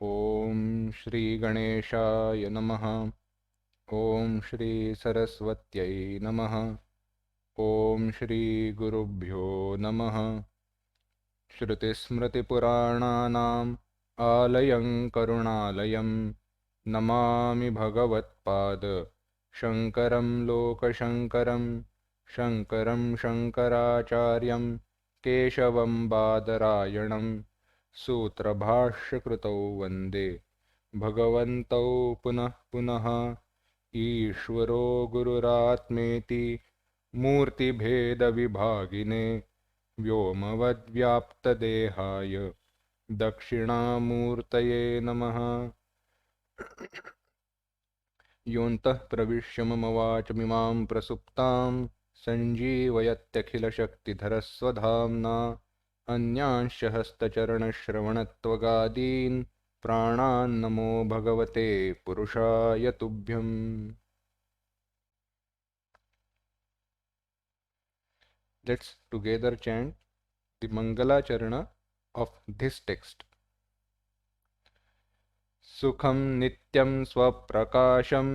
ओम श्री गणेशाय नमः। ओम श्री सरस्वत्यै नमः। ओम श्री गुरुभ्यो नमः। श्रुतिस्मृतिपुराणानाम् आलयं करुणालयं नमामि भगवत्पाद शङ्करं लोकशङ्करं। शङ्करं शङ्कराचार्यं केशवं बादरायणं सूत्रभाष्यकृतौ वन्दे भगवन्तौ पुनः पुनः। ईश्वरो गुरुरात्मेति मूर्तिभेदविभागिने व्योमवद्व्याप्तदेहाय दक्षिणामूर्तये नमः। योऽन्तः प्रविश्य मम वाचमिमां प्रसुप्तां सञ्जीवयत्यखिलशक्तिधरस्वधाम्ना अन्यांश्च हस्तचरणश्रवणत्वगादीन् प्राणान्नमो भगवते पुरुषाय तुभ्यम्। Let's together chant the Mangala Charana of this text. सुखं नित्यं स्वप्रकाशं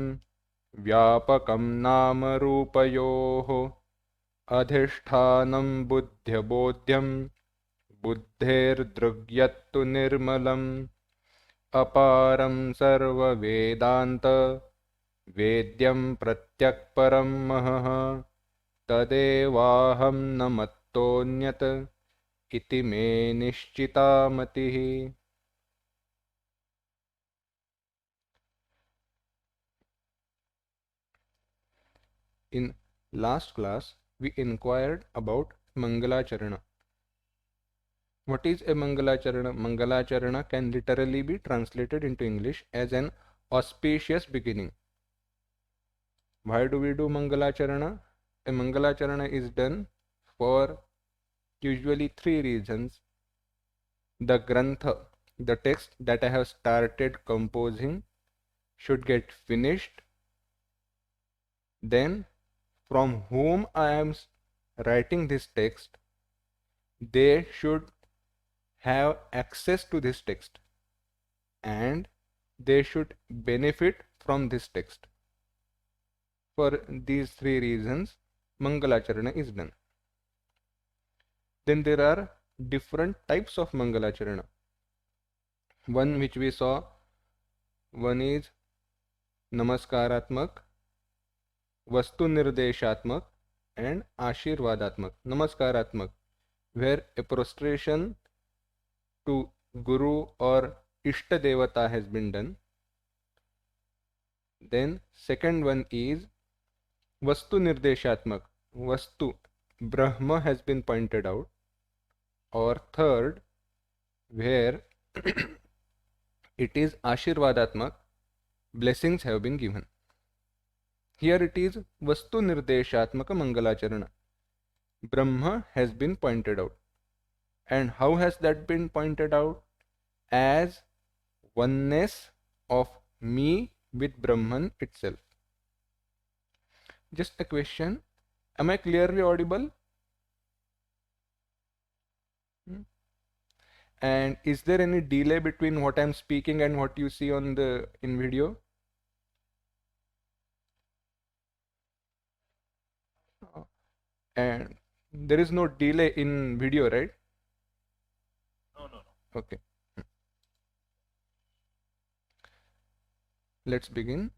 व्यापकं नाम रूपयोः अधिष्ठानं बुद्ध्यबोध्यं बुद्धेर्दृग्यत्तु निर्मलम् अपारं सर्ववेदान्त वेद्यं प्रत्यक्परं महः तदेवाहं न मत्तोऽन्यत् इति मे निश्चिता मतिः। In last class, we inquired about Mangalacharana. What is a Mangalacharana? Mangalacharana can literally be translated into English as an auspicious beginning. Why do we do Mangalacharana? A Mangalacharana is done for usually three reasons. The Grantha, the text that I have started composing, should get finished. Then, from whom I am writing this text, they should have access to this text and they should benefit from this text. For these three reasons, Mangalacharana is done. Then there are different types of Mangalacharana. One which we saw, one is Namaskaratmak, Vastu Nirdeshatmak and Ashirvadatmak. Namaskaratmak, where a prostration to Guru or Ishta Devata has been done. Then second one is Vastu Nirdeshatmak. Vastu, Brahma has been pointed out. Or third, where it is Ashirvadatmak, blessings have been given. Here it is Vastu Nirdeshatmaka Mangalacharana. Brahma has been pointed out. And how has that been pointed out? As oneness of me with Brahman itself. Just a question. Am I clearly audible? And is there any delay between what I'm speaking and what you see on the in video? And there is no delay in video, right? No. Okay. Let's begin.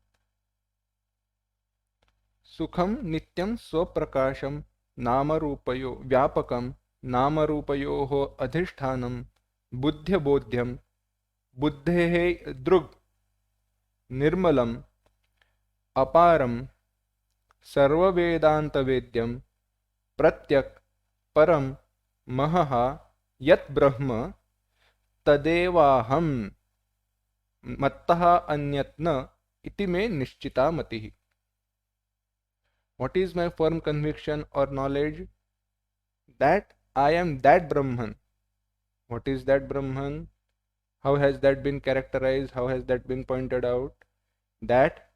Sukham nityam swaprakasham namarupayo vyapakam namarupayoho adhishthanam buddhyabodhyam buddhehe drug nirmalam aparam सर्ववेदांतवेद्यम प्रत्यक परम महहा यत् ब्रह्म तदेवाहम मत्तः अन्यत् न इति मे निश्चिता मतिः. What is my firm conviction or knowledge? That I am that Brahman. What is that Brahman? How has that been characterized? How has that been pointed out? That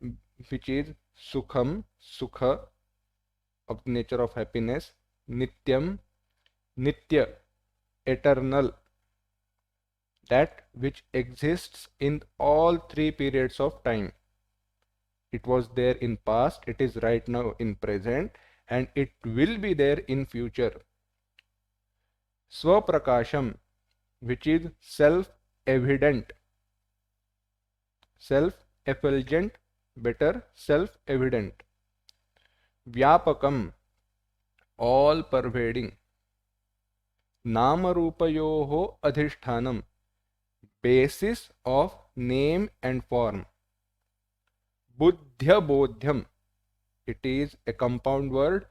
which is Sukham, Sukha, of the nature of happiness, Nityam, Nitya, eternal, that which exists in all three periods of time. It was there in past, it is right now in present, and it will be there in future. Swaprakasham, which is self-evident, self-effulgent, better, self-evident. Vyapakam, all-pervading. Namarupayoho adhishthanam, basis of name and form. Buddhya bodhyam, it is a compound word.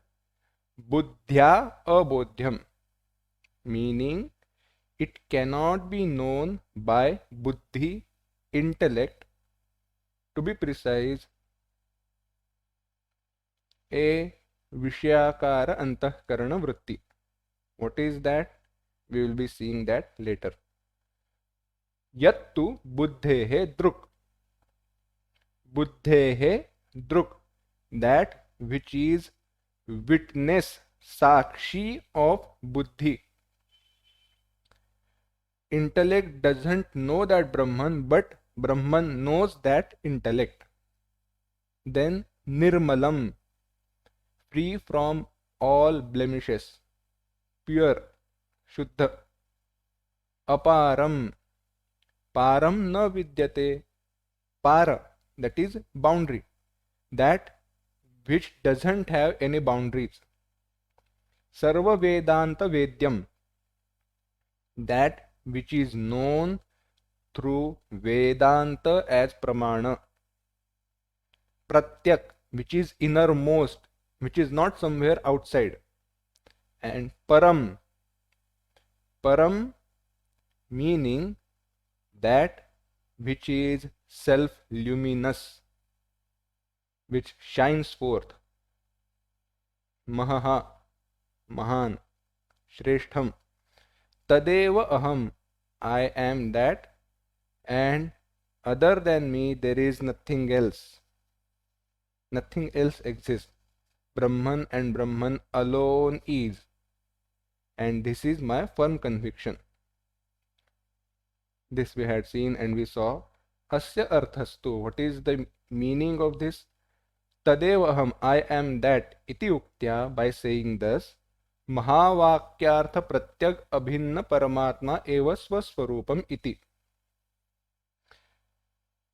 Buddhya abodhyam, meaning it cannot be known by buddhi, intellect. To be precise, a vishayakara antahkarana vritti. What is that? We will be seeing that later. Yattu buddhehe druk. Buddhehe druk, that which is witness, sakshi of buddhi. Intellect doesn't know that Brahman, but Brahman knows that intellect. Then nirmalam, free from all blemishes, pure, shuddha. Aparam, param na vidyate, para, that is boundary, that which doesn't have any boundaries. Sarva Vedanta Vedyam, that which is known through Vedanta as Pramana. Pratyak, which is innermost, which is not somewhere outside. And Param, Param meaning that which is self-luminous, which shines forth. Mahaha, Mahan, Shreshtham. Tadeva aham, I am that, and other than me there is nothing else. Nothing else exists. Brahman and Brahman alone is. And this is my firm conviction. This we had seen and we saw. Asya arthastu, what is the meaning of this? Tadeva aham, I am that, iti uktya, by saying thus, Mahavakyartha pratyag abhinna paramatma eva swaswarupam iti.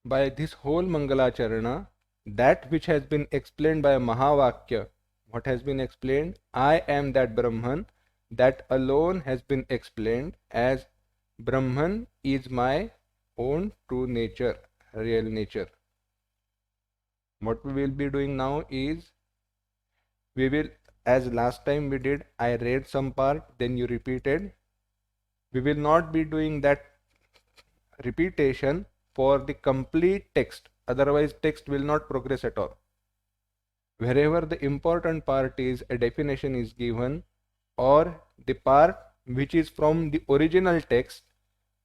By this whole Mangalacharana, that which has been explained by Mahavakya, what has been explained? I am that Brahman, that alone has been explained as Brahman is my own true nature, real nature. What we will be doing now is, we will, as last time we did, I read some part, then you repeated. We will not be doing that repetition for the complete text, otherwise text will not progress at all. Wherever the important part is, a definition is given, or the part which is from the original text,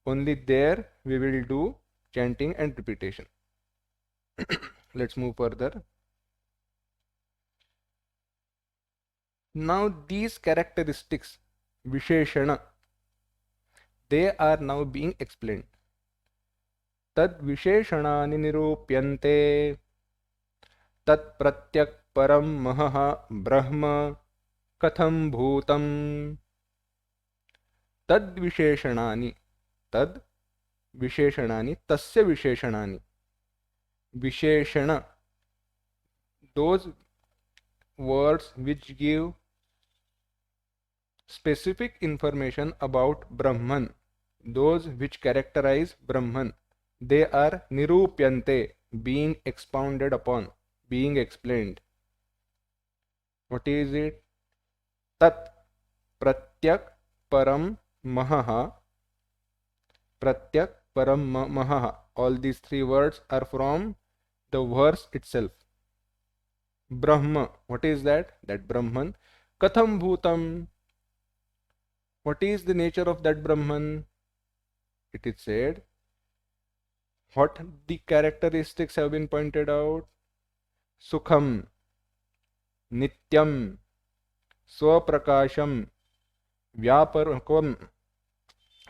only there we will do chanting and repetition. Let's move further. Now these characteristics, Visheshana, they are now being explained. Tad Visheshanani nirupyante, tat pratyak param mahaha brahma katham bhutam. Tad Visheshanani, tad Visheshanani, tasya Visheshanani. Visheshana, those words which give specific information about Brahman, those which characterize Brahman, they are nirupyante, being expounded upon, being explained. What is it? Tat pratyak param mahaha. Pratyak param mahaha. All these three words are from the verse itself. Brahma, what is that? That Brahman. Katham bhutam, what is the nature of that Brahman? It is said, what the characteristics have been pointed out? Sukham, Nityam, Swaprakasham, Vyaparakam,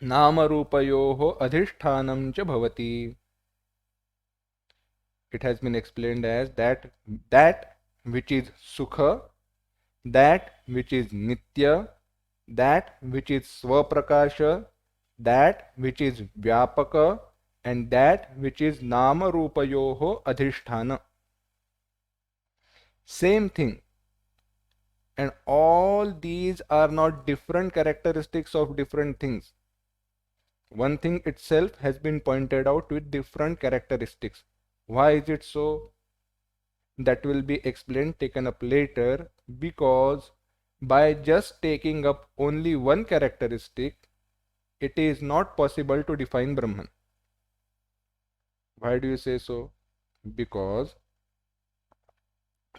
नामरूपयोः अधिष्ठानं च भवति. It has been explained as that which is sukha, that which is nitya, that which is swaprakasha, that which is vyapaka, and that which is nama rupayoho adhisthana. Same thing. And all these are not different characteristics of different things. One thing itself has been pointed out with different characteristics. Why is it so? That will be explained, taken up later, because by just taking up only one characteristic, it is not possible to define Brahman. Why do you say so? Because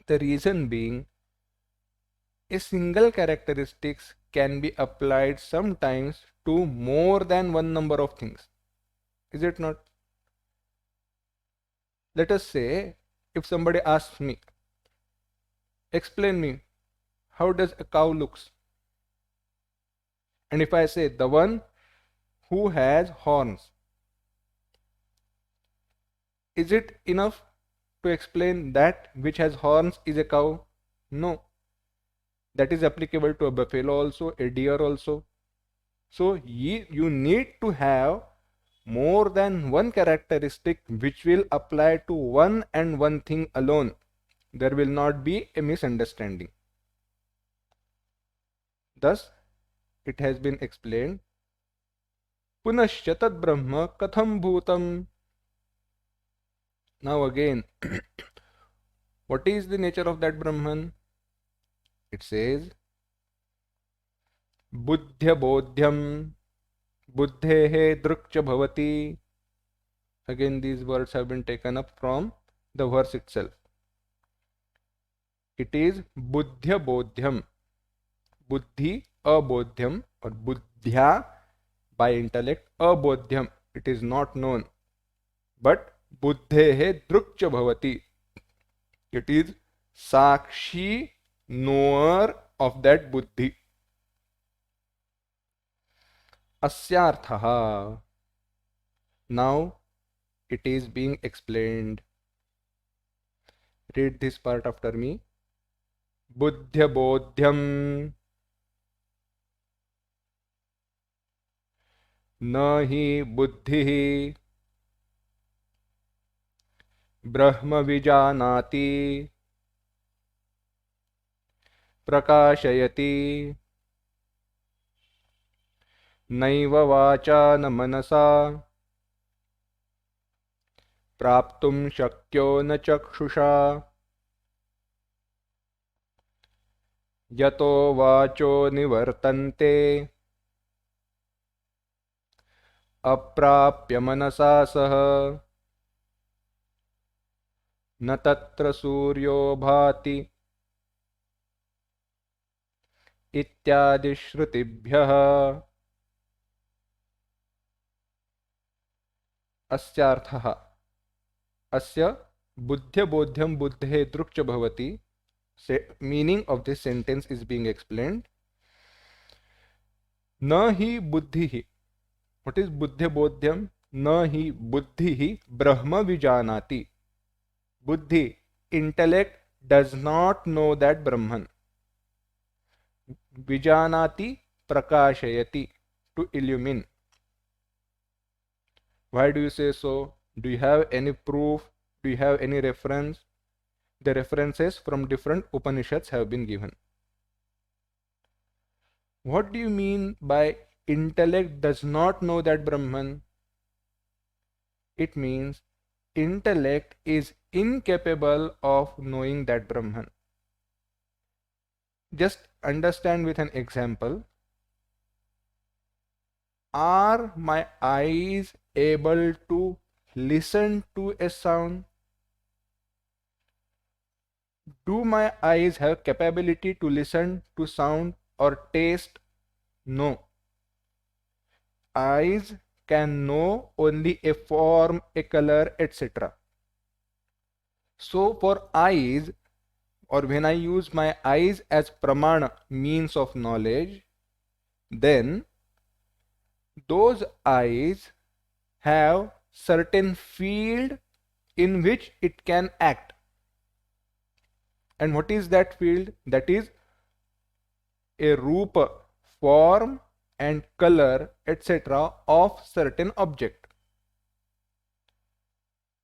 the reason being, a single characteristics can be applied sometimes to more than one number of things. Is it not? Let us say, if somebody asks me, explain me, how does a cow looks? And if I say, the one who has horns, is it enough to explain that which has horns is a cow? No. That is applicable to a buffalo also, a deer also. So you need to have more than one characteristic which will apply to one and one thing alone. There will not be a misunderstanding. Thus, it has been explained, Punasya tad Brahma katham bhutam. Now again, what is the nature of that Brahman? It says, Buddhya bodhyam, buddhehe drukcha bhavati. Again, these words have been taken up from the verse itself. It is buddhya bodhyam, buddhi abodhyam, or buddhya by intellect, abodhyam, it is not known, but buddhehe drukcha bhavati, it is sakshi, knower of that buddhi. Asyarthaha. Now it is being explained. Read this part after me. Buddhya bodhyam न हि बुद्धिः ब्रह्म विजानाति प्रकाशयति नैव वाचा न मनसा प्राप्तुं शक्यो न चक्षुषा यतो वाचो निवर्तन्ते अप्राप्य मनसा सह न तत्र सूर्यो भाति इत्यादि श्रुतिभ्यः अस्यार्थः. अस्य बुद्ध्य बोध्यम बुद्धे दृक्च भवति. Meaning of this sentence is being explained. न हि बुद्धि. What is buddhya bodhyam? न हि बुद्धि ब्रह्म विजानाति. Buddhi, intellect, does not know that Brahman. Vijanati, prakashayati, to illumine. Why do you say so? Do you have any proof? Do you have any reference? The references from different Upanishads have been given. What do you mean by intellect does not know that Brahman? It means intellect is incapable of knowing that Brahman. Just understand with an example. Are my eyes able to listen to a sound? Do my eyes have capability to listen to sound or taste? No. Eyes can know only a form, a color, etc. So for eyes, or when I use my eyes as pramana, means of knowledge, then those eyes have certain field in which it can act. And what is that field? That is a rupa, form and color, etc. of certain object.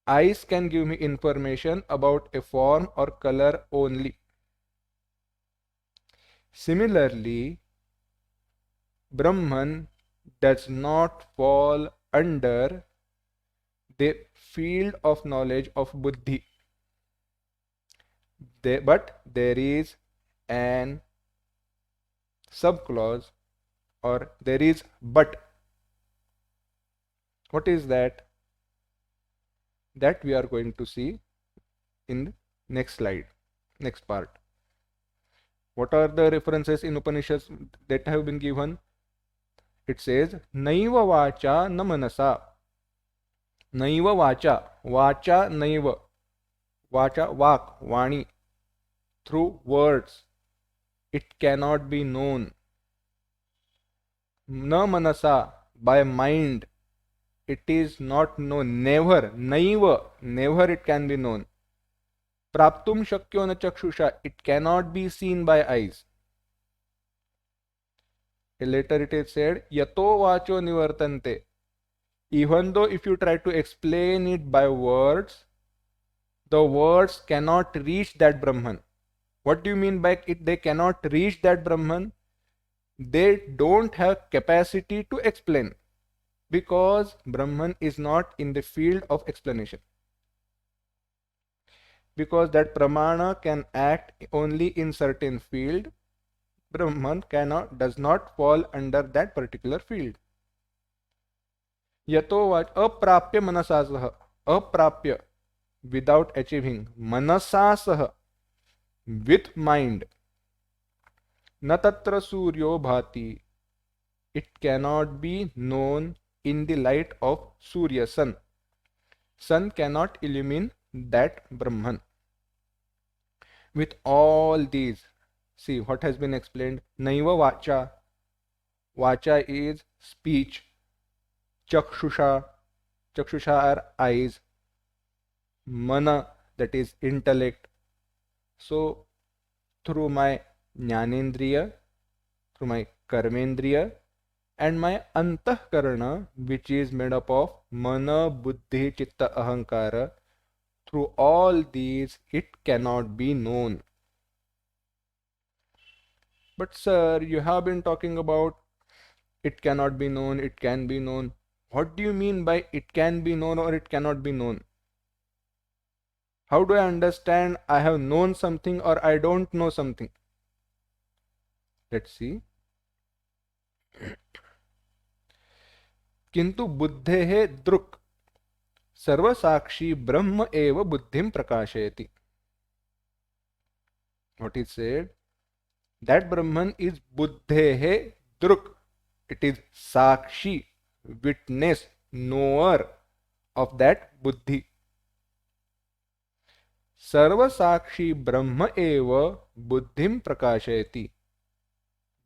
Eyes can give me information about a form or color only. Similarly, Brahman does not fall under the field of knowledge of buddhi. But there is an subclause, or there is but. What is that? That we are going to see in the next slide, next part. What are the references in Upanishads that have been given? It says, Naiva vacha na manasa. Naiva vacha. Vacha naiva. Vacha, vak, vani. Through words. It cannot be known. Na manasa. By mind. It is not known. Never. Naiva. Never it can be known. Praptum shakyo na chakshusha. It cannot be seen by eyes. Later it is said, Yato vacho nivartante. Even though if you try to explain it by words, the words cannot reach that Brahman. What do you mean by it? They cannot reach that Brahman? They don't have capacity to explain, because Brahman is not in the field of explanation. Because that pramana can act only in certain field, Brahman does not fall under that particular field. Yato vach aprapya manasasah. Aprapya, without achieving. Manasasah, with mind. Na tatra suryo bhati. It cannot be known in the light of Surya, sun. Sun cannot illumine that Brahman. With all these, see what has been explained. Naiva vacha. Vacha is speech. Chakshusha. Chakshusha are eyes. Mana, that is intellect. So, through my jnanendriya, through my karmendriya, and my antahkarana, which is made up of mana, buddhi, chitta, ahankara, through all these it cannot be known. But sir, you have been talking about it cannot be known, it can be known. What do you mean by it can be known or it cannot be known? How do I understand I have known something or I don't know something? Let's see. किंतु बुद्धेः दृक् सर्वसाक्षी ब्रह्म एव बुद्धिं प्रकाशयति. What is said? That Brahman is buddheः druk. It is sakshi, witness, knower of that buddhi. Sarvasakshi Brahma eva buddhim prakashayati.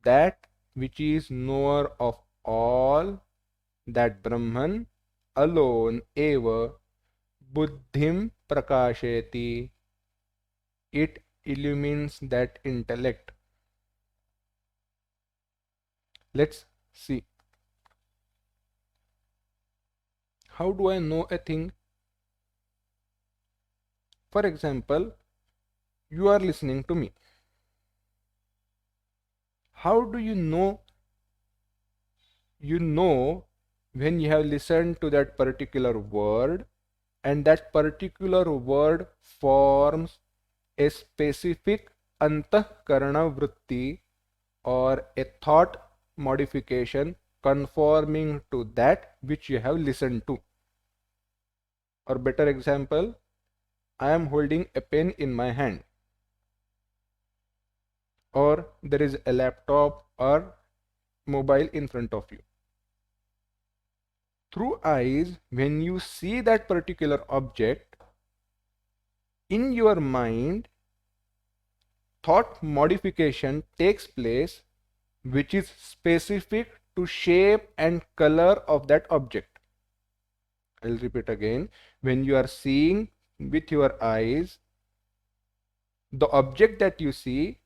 That which is knower of all, that Brahman alone eva buddhim prakashayati. It illumines that intellect. Let's see. How do I know a thing? For example, you are listening to me. How do you know? You know when you have listened to that particular word, and that particular word forms a specific antahkarana vritti or a thought modification conforming to that which you have listened to. Or better example, I am holding a pen in my hand, or there is a laptop or mobile in front of you. Through eyes, when you see that particular object, in your mind, thought modification takes place which is specific to shape and color of that object. I'll repeat again. When you are seeing with your eyes, the object that you see,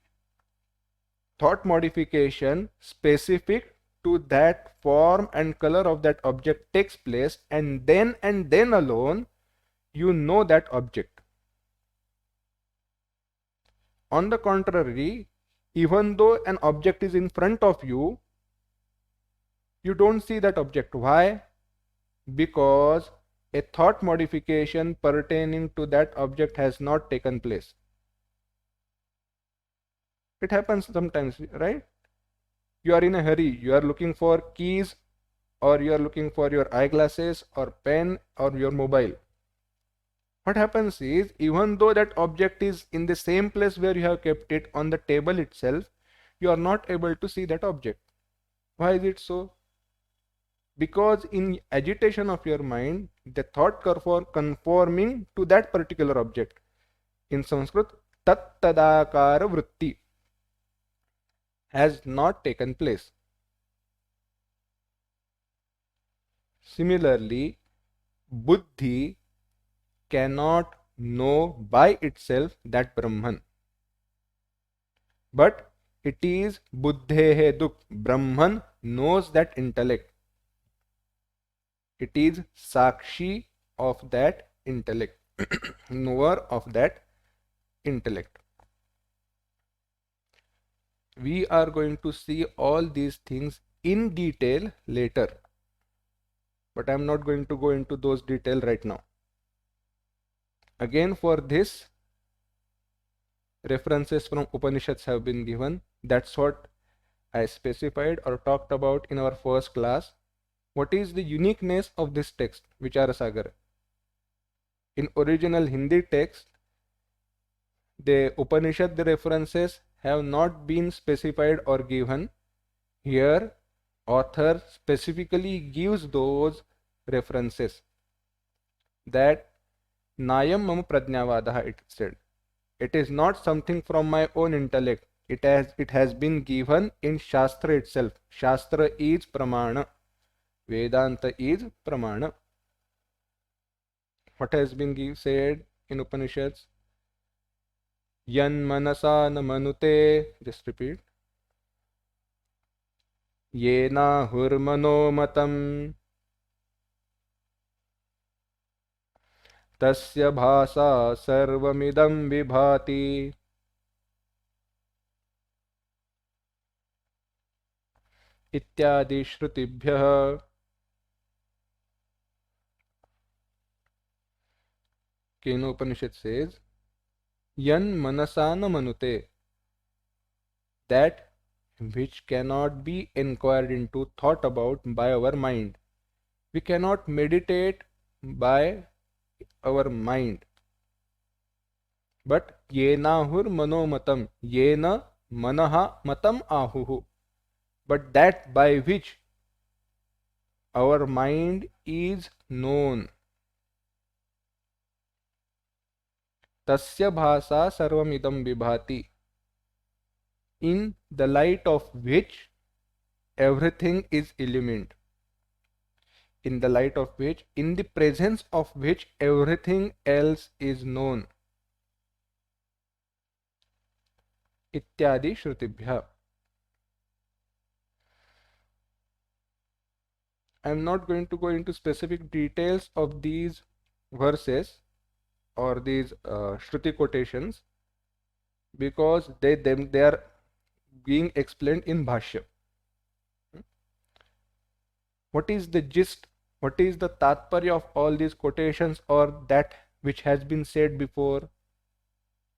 thought modification specific to that form and color of that object takes place, and then alone you know that object. On the contrary, even though an object is in front of you, you don't see that object. Why? Because a thought modification pertaining to that object has not taken place. It happens sometimes, right? You are in a hurry, you are looking for keys, or you are looking for your eyeglasses or pen or your mobile. What happens is, even though that object is in the same place where you have kept it on the table itself, you are not able to see that object. Why is it so? Because in agitation of your mind, the thought conforming to that particular object. In Sanskrit, tat tadakara vritti has not taken place. Similarly, buddhi cannot know by itself that Brahman. But it is buddhehe duk. Brahman knows that intellect. It is sakshi of that intellect, knower of that intellect. We are going to see all these things in detail later, but I am not going to go into those details right now. Again, for this, references from Upanishads have been given. That's what I specified or talked about in our first class. What is the uniqueness of this text, Vicharasagar? In original Hindi text, the Upanishad references have not been specified or given. Here, author specifically gives those references. That Nayam Mama Prajnavadaha, it said. It is not something from my own intellect. It has been given in Shastra itself. Shastra is Pramana. Vedanta is Pramana. What has been said in Upanishads? Yan manasa na manute. Just repeat. Yena hurmano matam. Tasya bhasa sarvamidam vibhati. Ityadi shrutibhyah. Kena Upanishad says, Yan manasana manute, that which cannot be inquired into, thought about by our mind. We cannot meditate by our mind. But yenahur manomatam, yena manaha matam ahuhu. But that by which our mind is known. Tasya bhasa sarvamidam vibhati, in the light of which everything is illumined, in the light of which, in the presence of which everything else is known. Ityadi shrutibhya. I am not going to go into specific details of these verses or these Shruti quotations, because they are being explained in Bhashya. What is the gist? What is the tatparya of all these quotations, or that which has been said before?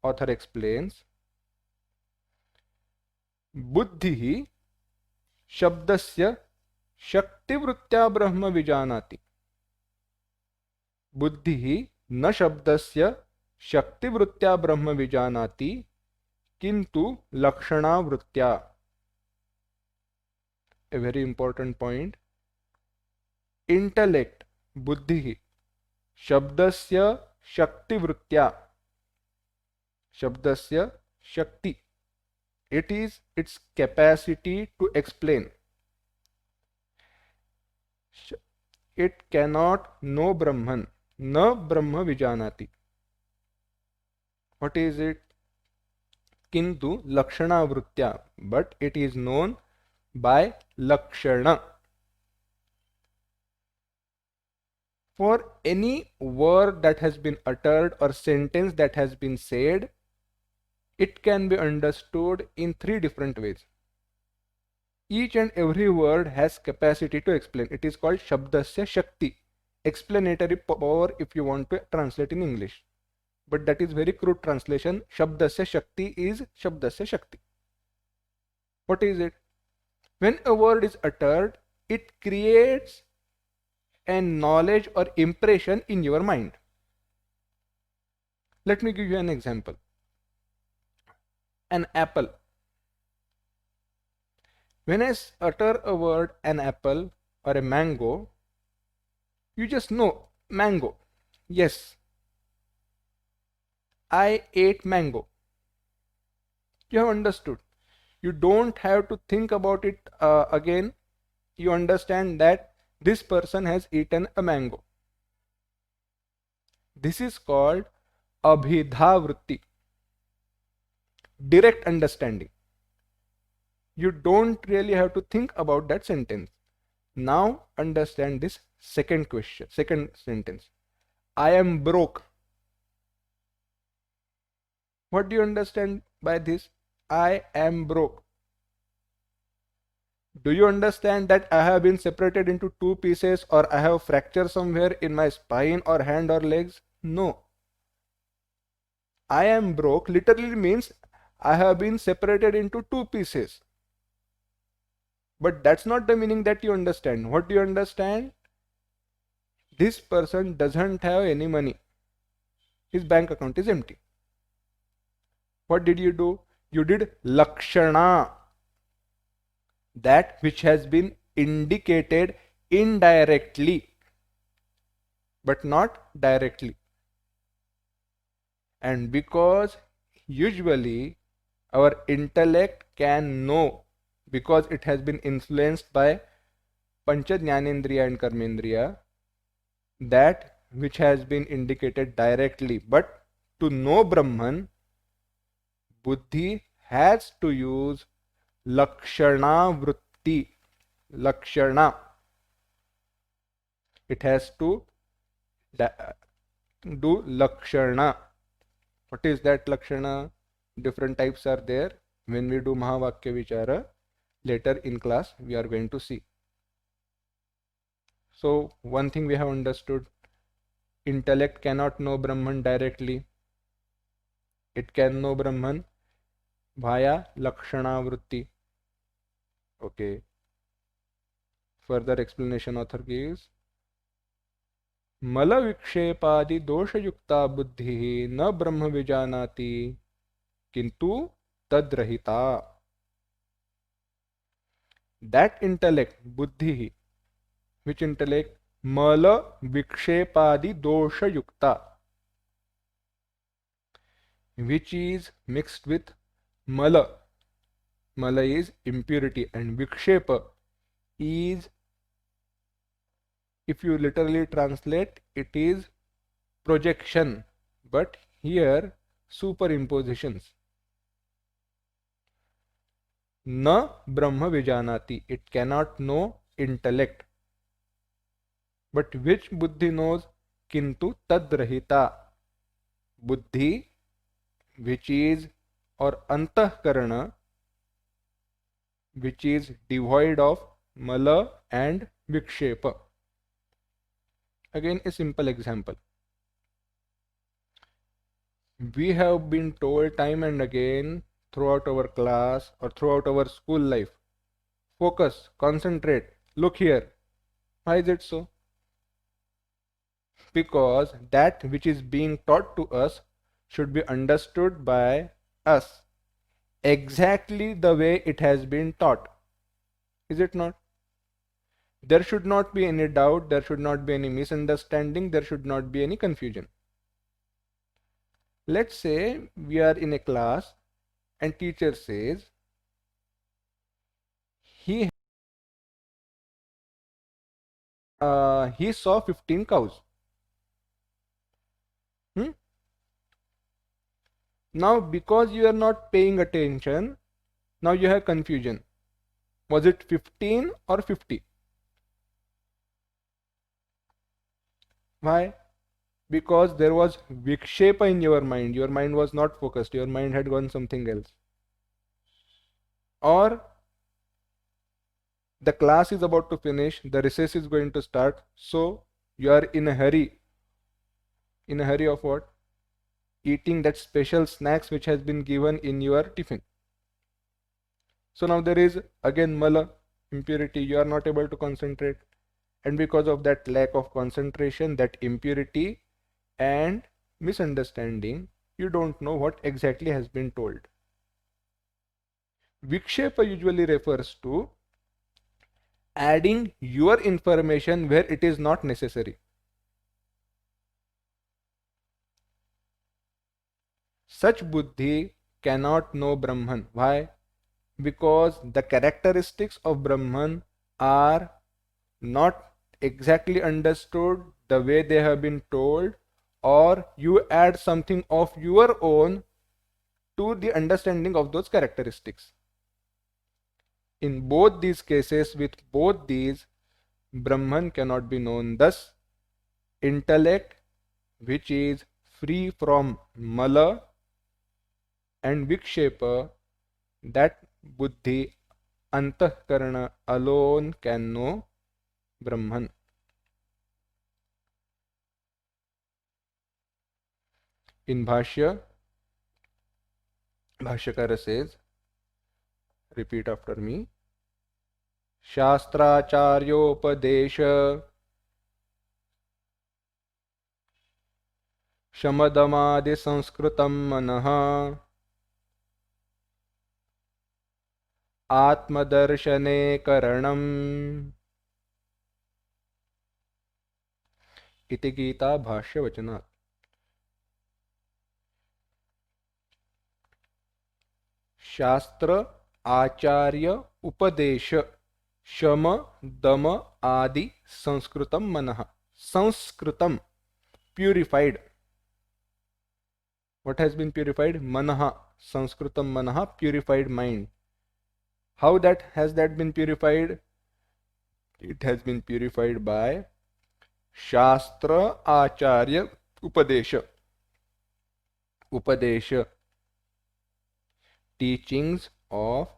Author explains, Buddhi shabdasya shaktivruttya brahma vijanati. Buddhi न शब्दस्य शक्तिवृत्त्या ब्रह्म विजानाति किंतु लक्षणावृत्त्या. A very important point. Intellect, buddhi, शब्दस्य शक्तिवृत्त्या, शब्दस्य शक्ति, it is its capacity to explain. It cannot know Brahman. Na Brahma Vijanati. What is it? Kintu Lakshana Vrutya. But it is known by Lakshana. For any word that has been uttered or sentence that has been said, it can be understood in three different ways. Each and every word has capacity to explain. It is called Shabdasya Shakti, explanatory power if you want to translate in English. But that is very crude translation. Shabdasya Shakti is Shabdasya Shakti. What is it? When a word is uttered, it creates a knowledge or impression in your mind. Let me give you an example. An apple. When I utter a word, an apple or a mango, you just know mango. Yes, I ate mango. You have understood. You don't have to think about it again. You understand that this person has eaten a mango. This is called abhidhavritti, direct understanding. You don't really have to think about that sentence. Now understand this second sentence. I am broke. What do you understand by this? I am broke. Do you understand that I have been separated into two pieces, or I have fracture somewhere in my spine or hand or legs? No. I am broke literally means I have been separated into two pieces. But that's not the meaning that you understand. What do you understand? This person doesn't have any money. His bank account is empty. What did you do? You did lakshana, that which has been indicated indirectly, but not directly. And because usually our intellect can know, because it has been influenced by Pancha Jnanendriya and Karmendriya, that which has been indicated directly. But to know Brahman, Buddhi has to use Lakshana Vritti. Lakshana. It has to do Lakshana. What is that Lakshana? Different types are there. When we do Mahavakya Vichara, later in class we are going to see. So one thing we have understood, intellect cannot know Brahman directly. It can know Brahman via Lakshana Vritti. Okay. Further explanation author gives, Mala Vikshepadi Dosha Yukta Buddhi na Brahma Vijanati Kintu Tadrahita. That intellect, Buddhi, which intellect? Mala Vikshepadi Dosha Yukta, which is mixed with Mala. Mala is impurity, and Vikshepa is, if you literally translate, it is projection, but here superimpositions. Na Brahma Vijanati, it cannot know intellect. But which Buddhi knows? Kintu Tadrahita, Buddhi which is, or Antahkarana, which is devoid of Mala and Vikshepa. Again, a simple example. We have been told time and again throughout our class or throughout our school life, focus, concentrate, look here. Why is it so? Because that which is being taught to us should be understood by us exactly the way it has been taught. Is it not? There should not be any doubt, there should not be any misunderstanding, there should not be any confusion. Let's say we are in a class and teacher says, he he saw 15 cows. Hmm? Now, because you are not paying attention, now you have confusion. Was it 15 or 50? Why? Because there was vikshepa in your mind. Your mind was not focused. Your mind had gone something else. Or the class is about to finish, the recess is going to start, so you are in a hurry. In a hurry of what? Eating that special snacks which has been given in your tiffin. So now there is again mala, impurity. You are not able to concentrate. And because of that lack of concentration, that impurity and misunderstanding, you don't know what exactly has been told. Vikshepa usually refers to adding your information where it is not necessary. Such buddhi cannot know Brahman. Why? Because the characteristics of Brahman are not exactly understood the way they have been told, or you add something of your own to the understanding of those characteristics. In both these cases, with both these, Brahman cannot be known. Thus, intellect which is free from mala and vikshepa, that buddhi, antahkarana alone can know Brahman. In Bhashya, Bhashyakara says, repeat after me, शास्त्राचार्योपदेश शमदमादि संस्कृतं मनः आत्मदर्शने करणम् इति गीता भाष्यवचनात्. शास्त्र आचार्य उपदेश शम दम आदि संस्कृतम मनः. संस्कृतम, purified. What has been purified? Manah. Sanskritam manah, purified mind. How that has that been purified? It has been purified by Shastra Acharya Upadesha. Upadesha, teachings of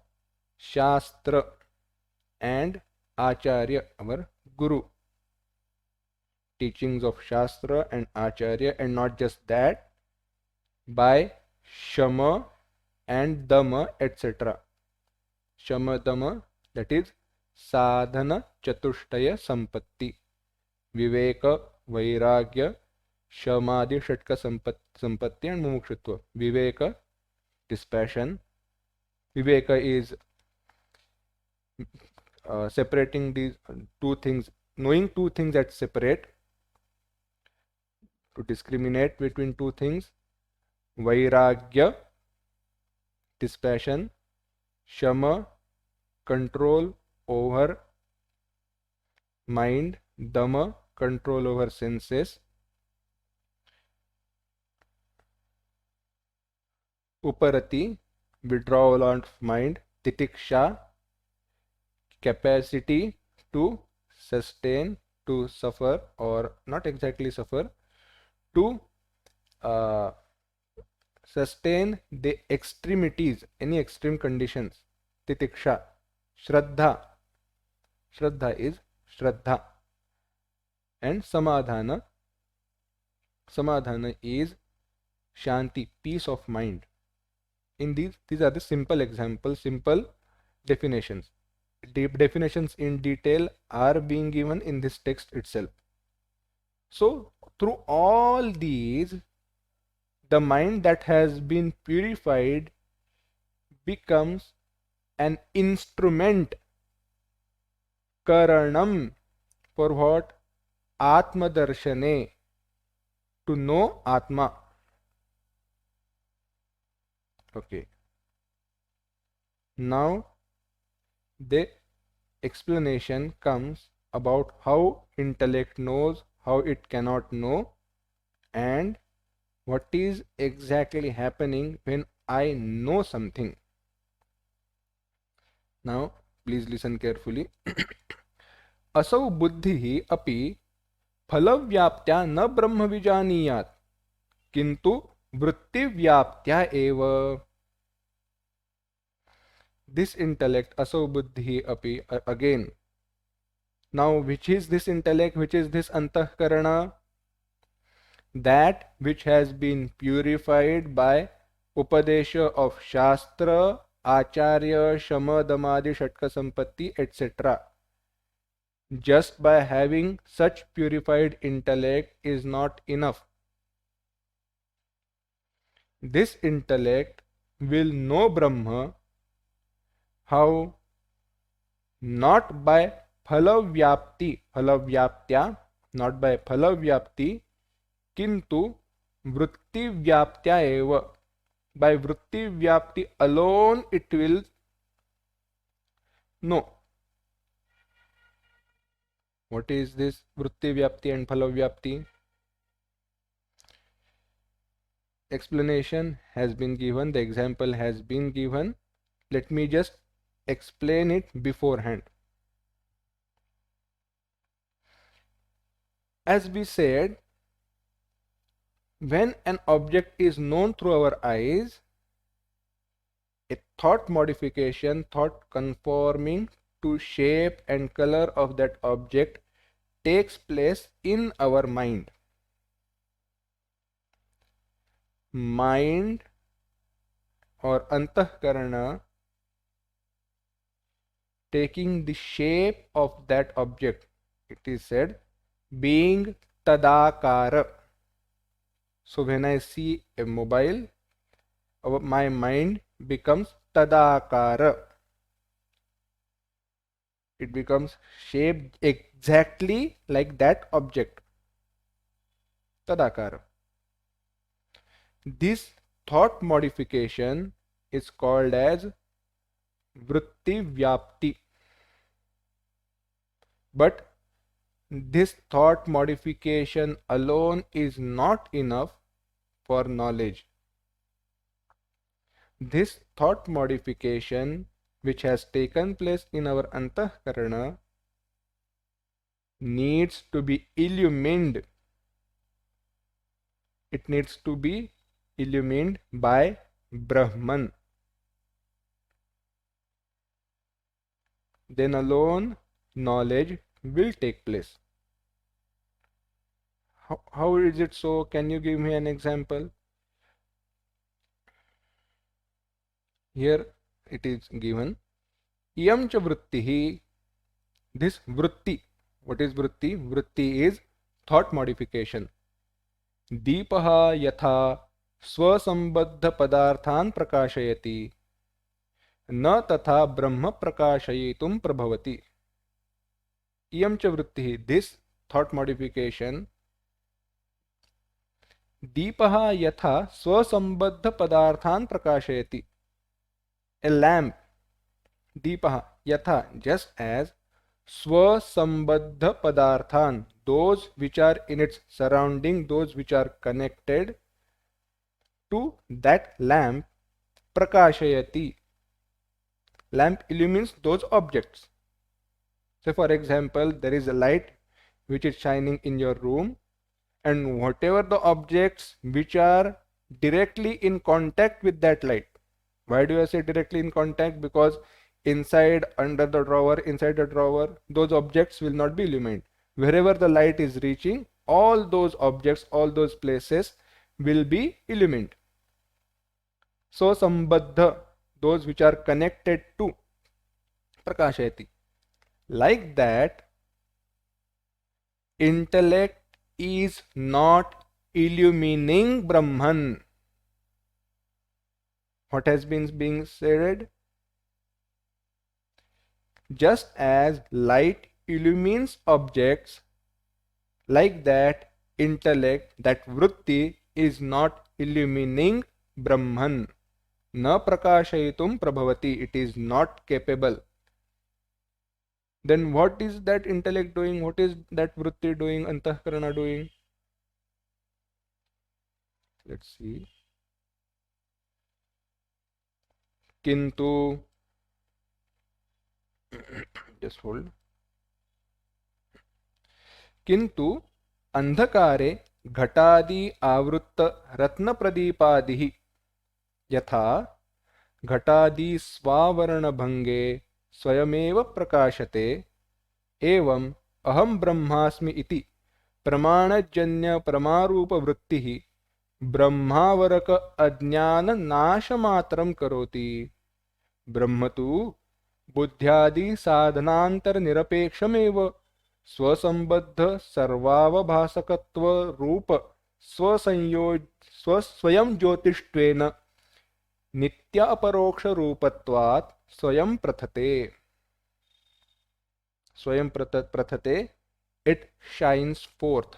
Shastra, and Acharya, our Guru. Teachings of Shastra and Acharya, and not just that, by Shama and Dama, etc. Shama Dama, that is Sadhana Chatushtaya Sampatti. Viveka, Vairagya, Shamadhi Shatka Sampatti, and Mumukshutva. Viveka, dispassion. Viveka is separating these two things, knowing two things that separate, to discriminate between two things. Vairagya, dispassion. Shama, control over mind. Dama, control over senses. Uparati, withdrawal of mind. Titiksha, capacity to sustain, to suffer, or not exactly suffer, to sustain the extremities, any extreme conditions. Titiksha. Shraddha. Shraddha is Shraddha. And Samadhana. Samadhana is Shanti, peace of mind. In these are the simple examples, simple definitions. Deep definitions in detail are being given in this text itself. So, through all these, the mind that has been purified becomes an instrument, karanam, for what? Atma darshane, to know Atma. Okay. Now the explanation comes about how intellect knows, how it cannot know, and what is exactly happening when I know something. Now, please listen carefully. असौ बुद्धिः अपि फलव्याप्त्या न ब्रह्म विजानीयात् किंतु वृत्तिव्याप्त्या एव. This intellect, असौ बुद्धिः अपि, again. Now, which is this intellect? Which is this antahkarana? That which has been purified by upadesha of Shastra, Acharya, Shama, Damadi, Shatka Sampatti, etc. Just by having such purified intellect is not enough. This intellect will know Brahma. How? Not by phalavyapti, phalavyaptya, not by phalavyapti, किंतु वृत्ति व्याप्त्या एव. By वृत्ति व्याप्ति alone it will know. What is this vritti vyapti and phala vyapti? Explanation has been given, the example has been given. Let me just explain it beforehand. As we said, when an object is known through our eyes, a thought modification, thought conforming to shape and color of that object takes place in our mind. Mind or antahkarana taking the shape of that object, it is said, being tadakara. So when I see a mobile, my mind becomes tadakara. It becomes shaped exactly like that object. Tadakara. This thought modification is called as vritti vyapti. But this thought modification alone is not enough for knowledge. This thought modification which has taken place in our antahkarana needs to be illumined. It needs to be illumined by Brahman. Then alone knowledge will take place. How is it so? Can you give me an example? Here it is given. Iyam cha vrittihi. This vritti. What is vritti? Vritti is thought modification. Deepaha yatha swasambadha padarthan prakashayati न तथा ब्रह्म प्रकाशयितुम प्रभवति. इयम च वृत्ति. This thought modification. दीपः यथा स्वसंबद्ध पदार्थान प्रकाशयति. A lamp. Deepah yatha, just as swasambadha padarthan, those which are in its surrounding, those which are connected to that lamp, prakashayati. Lamp illumines those objects. So for example, there is a light which is shining in your room, and whatever the objects which are directly in contact with that light. Why do I say directly in contact? Because inside, under the drawer, inside the drawer, those objects will not be illumined. Wherever the light is reaching, all those objects, all those places will be illumined. So sambadha, those which are connected to, prakashayati. Like that, intellect is not illumining Brahman. What has been being said? Just as light illumines objects, like that intellect, that vritti is not illumining Brahman. Na prakashayitum prabhavati. It is not capable. then what is that intellect doing? What is that vritti doing? Antahkarana doing? Let's see. Kintu, just hold. किंतु अंधकारे घटादि आवृत्त रत्न प्रदीपादिः यथा घटादि स्वावरण भंगे स्वयमेव प्रकाशते एवं अहम ब्रह्मास्मि इति प्रमाणजन्य प्रमारूप वृत्तिः ब्रह्मावरक अज्ञान नाशमात्रं करोति। ब्रह्म तु बुद्ध्यादि साधनांतर निरपेक्षमेव स्वसंबद्ध सर्वावभासकत्व रूप स्वसंयोज स्वयं ज्योतिष्त्वेन नित्य अपरोक्ष रूपत्वात् स्वयं प्रथते। स्वयं प्रथते, it shines forth.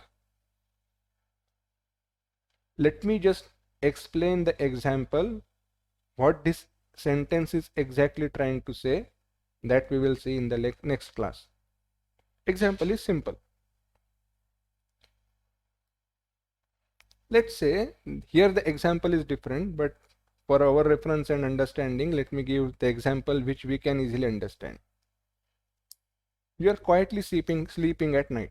Let me just explain the example, what this sentence is exactly trying to say, that we will see in the next class. Example is simple. Let's say here the example is different, but for our reference and understanding, let me give the example which we can easily understand. You are quietly sleeping at night,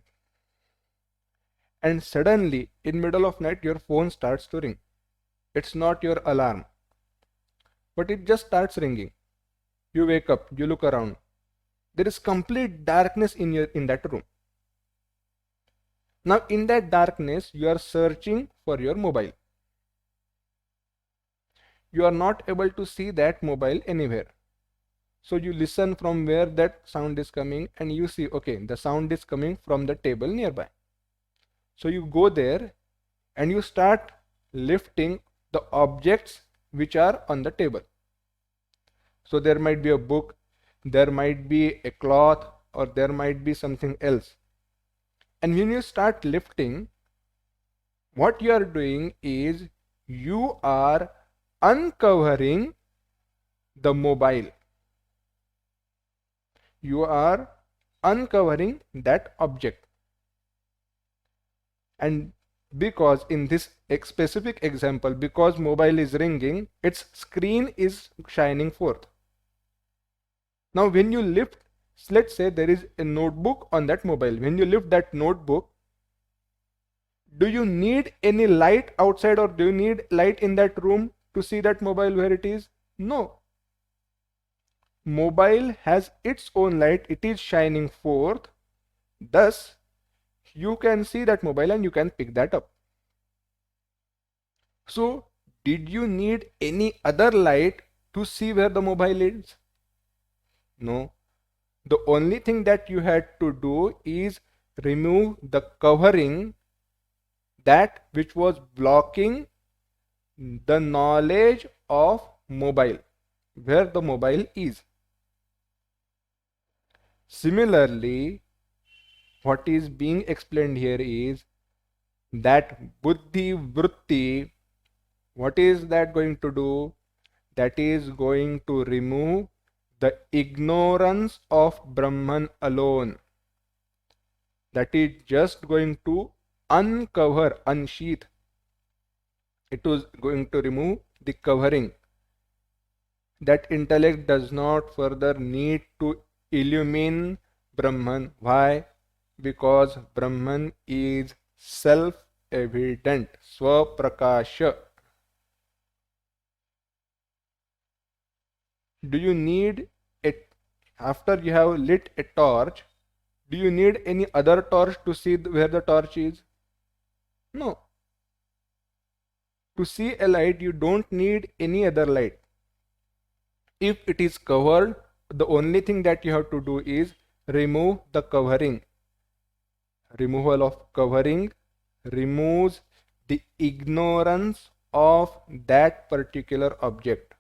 and suddenly in middle of night your phone starts to ring. It's not your alarm, but it just starts ringing. You wake up, you look around. There is complete darkness in that room. Now in that darkness you are searching for your mobile. You are not able to see that mobile anywhere. So you listen from where that sound is coming, and you see, okay, the sound is coming from the table nearby. So you go there and you start lifting the objects which are on the table. So there might be a book, there might be a cloth, or there might be something else. And when you start lifting, what you are doing is you are uncovering the mobile. You are uncovering that object. And because in this specific example, because mobile is ringing, its screen is shining forth. Now when you lift, let's say there is a notebook on that mobile. When you lift that notebook, do you need any light outside, or do you need light in that room to see that mobile where it is? No. Mobile has its own light, it is shining forth. Thus, you can see that mobile and you can pick that up. So, did you need any other light to see where the mobile is? No. The only thing that you had to do is remove the covering, that which was blocking the knowledge of mobile, where the mobile is. Similarly, what is being explained here is that buddhi vritti, what is that going to do? That is going to remove the ignorance of Brahman alone. That is just going to uncover, unsheath. It was going to remove the covering. That intellect does not further need to illumine Brahman. Why? Because Brahman is self-evident, Swaprakasha. Do you need it after you have lit a torch? Do you need any other torch to see where the torch is? No. To see a light, you don't need any other light. If it is covered, the only thing that you have to do is remove the covering. Removal of covering removes the ignorance of that particular object.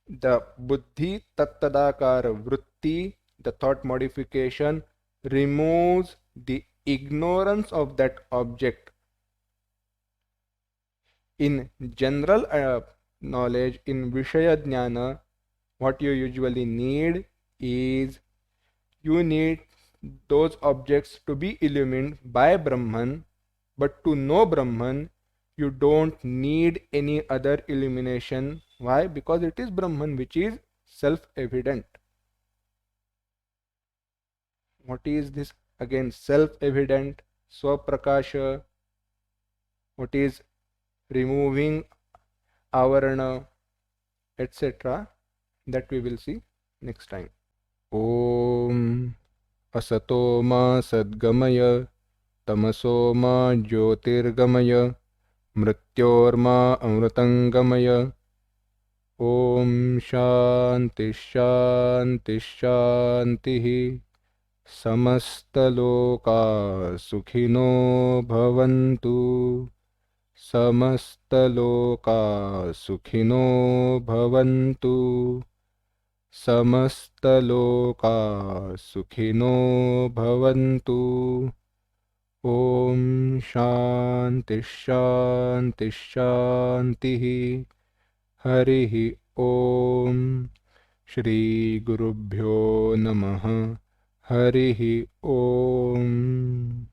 The buddhi tattadakara vritti, the thought modification, removes the ignorance of that object. In general, knowledge in Vishaya Jnana, what you usually need is you need those objects to be illumined by Brahman, but to know Brahman, you don't need any other illumination. Why? Because it is Brahman which is self-evident. What is this again? Self-evident, Swaprakasha. What is removing avarana, etc. That we will see next time. Om असतो मा सद्गमय तमसो मा ज्योतिर्गमय मृत्योर्मा अमृतंगमय। ओम शांति शांति शांति। समस्तलोका सुखिनो भवन्तु। समस्तलोका सुखिनो भवन्तु। समस्तलोका सुखिनो भवन्तु। ओम शांति शांति शांति। हरिः ओम। श्री गुरुभ्यो नमः। हरिः ओम।